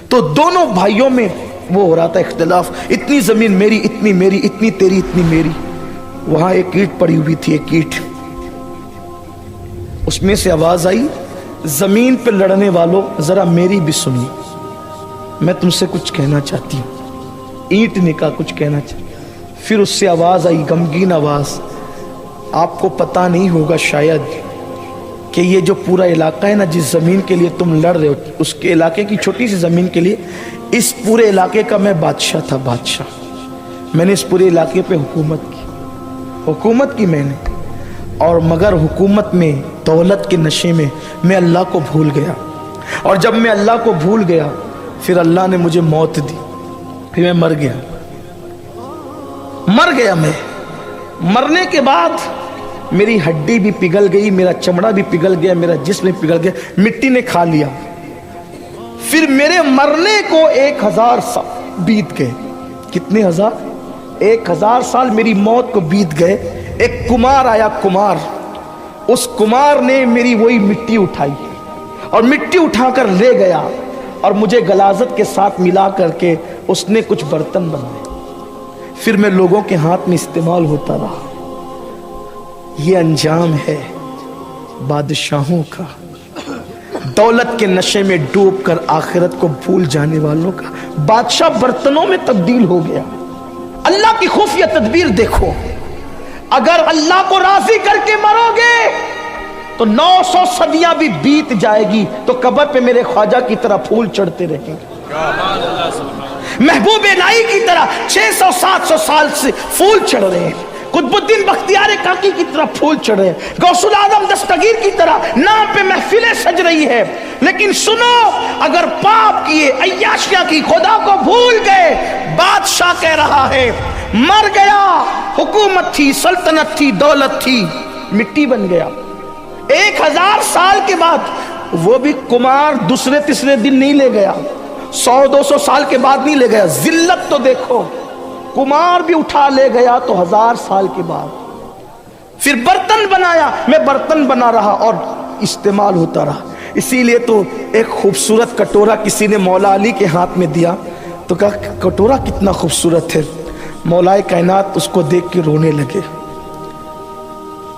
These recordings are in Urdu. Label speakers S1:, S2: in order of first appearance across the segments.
S1: تو دونوں بھائیوں میں وہ ہو رہا تھا اختلاف، اتنی زمین میری، اتنی میری، اتنی تیری، اتنی میری۔ وہاں ایک اینٹ پڑی ہوئی تھی، ایک اینٹ، اس میں سے آواز آئی، زمین پہ لڑنے والوں ذرا میری بھی سنی، میں تم سے کچھ کہنا چاہتی ہوں۔ اینٹ نے کہا کچھ کہنا چاہتی۔ پھر اس سے آواز آئی، غمگین آواز، آپ کو پتہ نہیں ہوگا شاید کہ یہ جو پورا علاقہ ہے نا، جس زمین کے لیے تم لڑ رہے ہو، اس کے علاقے کی چھوٹی سی زمین کے لیے، اس پورے علاقے کا میں بادشاہ تھا، بادشاہ۔ میں نے اس پورے علاقے پہ حکومت کی میں نے، اور مگر حکومت میں، دولت کے نشے میں میں اللہ کو بھول گیا، اور جب میں اللہ کو بھول گیا پھر اللہ نے مجھے موت دی، پھر میں مر گیا۔ میں مرنے کے بعد میری ہڈی بھی پگھل گئی، میرا چمڑا بھی پگھل گیا، میرا جسم بھی پگھل گیا، مٹی نے کھا لیا۔ پھر میرے مرنے کو 1000 سال بیت گئے۔ کتنے ہزار؟ 1000 سال میری موت کو بیت گئے۔ ایک کمار آیا، کمار، اس کمار نے میری وہی مٹی اٹھائی اور مٹی اٹھا کر لے گیا، اور مجھے غلاظت کے ساتھ ملا کر کے اس نے کچھ برتن بنائے۔ پھر میں لوگوں کے ہاتھ میں استعمال ہوتا رہا۔ یہ انجام ہے بادشاہوں کا، دولت کے نشے میں ڈوب کر آخرت کو بھول جانے والوں کا۔ بادشاہ برتنوں میں تبدیل ہو گیا۔ اللہ کی خفیہ تدبیر دیکھو، اگر اللہ کو راضی کر کے مرو گے تو 900 صدیاں بھی بیت جائے گی تو قبر پہ میرے خواجہ کی طرح پھول چڑھتے رہیں گے، محبوب الہی کی طرح 600-700 سال سے پھول چڑھ رہے ہیں، قطب الدین بختیار کاکی کی طرح پھول چڑھ رہے ہیں، غوث العظم دستگیر کی طرح نام پہ محفلیں سج رہی ہے۔ لیکن سنو، اگر پاپ کیے، عیاشیاں کی، خدا کو بھول گئے، بادشاہ کہہ رہا ہے مر گیا، حکومت تھی، سلطنت تھی، دولت تھی، مٹی بن گیا۔ 1000 سال کے بعد وہ بھی کمار دوسرے تیسرے دن نہیں لے گیا، 100-200 سال کے بعد نہیں لے گیا۔ ذلت تو دیکھو، کمار بھی اٹھا لے گیا تو 1000 سال کے بعد۔ پھر برتن بنایا، میں برتن بنا رہا اور استعمال ہوتا رہا۔ اسی لیے تو ایک خوبصورت کٹورا کسی نے مولا علی کے ہاتھ میں دیا تو کہا کٹورا کتنا خوبصورت ہے، مولا کائنات اس کو دیکھ کے رونے لگے۔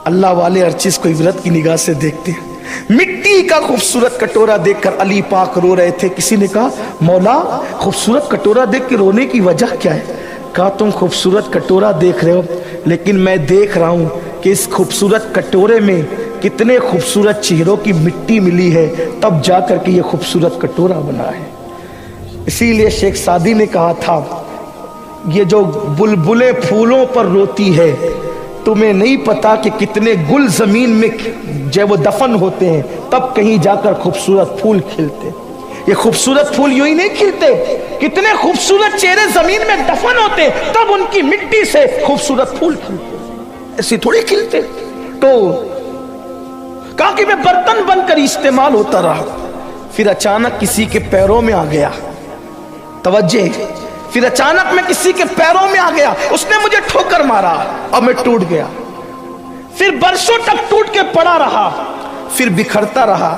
S1: اللہ والے ہر چیز کو عبرت کی نگاہ سے دیکھتے ہیں۔ مٹی کا خوبصورت کٹورا دیکھ کر علی پاک رو رہے تھے۔ کسی نے کہا مولا خوبصورت کٹورا دیکھ کے رونے کی وجہ کیا ہے؟ کہا تم خوبصورت کٹورا دیکھ رہے ہو، لیکن میں دیکھ رہا ہوں کہ اس خوبصورت کٹورے میں کتنے خوبصورت چہروں کی مٹی ملی ہے، تب جا کر کے یہ خوبصورت کٹورا بنا ہے۔ اسی لیے شیخ سعدی نے کہا تھا، یہ جو بلبلیں پھولوں پر روتی ہے، تمہیں نہیں پتا کہ کتنے گل زمین میں جب وہ دفن ہوتے ہیں تب کہیں جا کر خوبصورت پھول کھلتے۔ یہ خوبصورت پھول یوں ہی نہیں کھلتے، کتنے خوبصورت چہرے زمین میں دفن ہوتے تب ان کی مٹی سے خوبصورت پھول کھلتے، ایسے تھوڑی کھلتے۔ تو کہا کہ میں برتن بن کر استعمال ہوتا رہا۔ پھر اچانک کسی کے پیروں میں آ گیا، توجہ، پھر اچانک میں کسی کے پیروں میں آ گیا، اس نے مجھے ٹھوکر مارا اور میں ٹوٹ گیا۔ پھر برسوں تک ٹوٹ کے پڑا رہا، پھر بکھرتا رہا،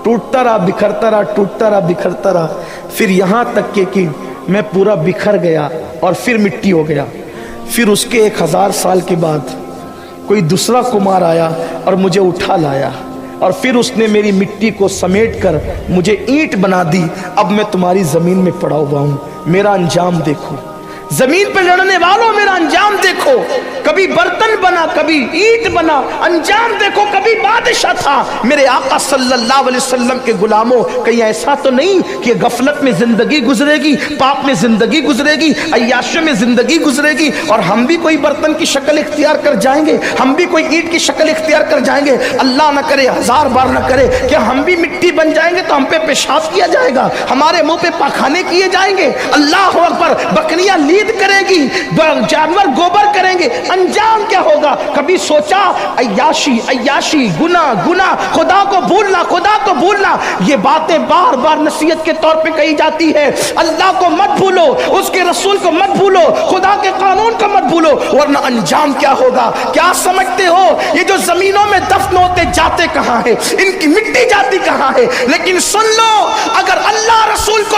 S1: ٹوٹتا رہا، بکھرتا رہا، ٹوٹتا رہا، بکھرتا رہا، پھر یہاں تک کہ میں پورا بکھر گیا اور پھر مٹی ہو گیا۔ پھر اس کے 1000 سال کے بعد کوئی دوسرا کمار آیا اور مجھے اٹھا لایا، اور پھر اس نے میری مٹی کو سمیٹ کر مجھے اینٹ بنا دی۔ اب میں تمہاری زمین میں پڑا ہوا ہوں، میرا انجام دیکھو۔ زمین پہ لڑنے والوں میرا انجام دیکھو، کبھی برتن بنا، کبھی اینٹ بنا، انجام دیکھو، کبھی بادشاہ تھا۔ میرے آقا صلی اللہ علیہ وسلم کے غلاموں، کہیں ایسا تو نہیں کہ غفلت میں زندگی گزرے گی، پاپ میں زندگی گزرے گی، عیاشیوں میں زندگی گزرے گی، اور ہم بھی کوئی برتن کی شکل اختیار کر جائیں گے، ہم بھی کوئی اینٹ کی شکل اختیار کر جائیں گے؟ اللہ نہ کرے، 1000 بار نہ کرے، کیا ہم بھی مٹی بن جائیں گے تو ہم پہ پیشاب کیا جائے گا، ہمارے منہ پہ پاخانے کیے جائیں گے؟ اللہ اکبر، بکریاں لید کرے گی، جانور گوبر کریں گے، انجام کیا ہوگا؟ کبھی سوچا؟ عیاشی، گناہ، خدا کو بھولنا، خدا کو بھولنا، یہ باتیں بار بار نصیحت کے طور پہ کہی جاتی ہے۔ اللہ کو مت بھولو، اس کے رسول کو مت بھولو، خدا کے قانون کو مت بھولو، ورنہ انجام کیا ہوگا؟ کیا سمجھتے ہو یہ جو زمینوں میں دفن ہوتے جاتے کہاں ہے؟ ان کی مٹی جاتی کہاں ہے؟ لیکن سن لو، اگر اللہ رسول کو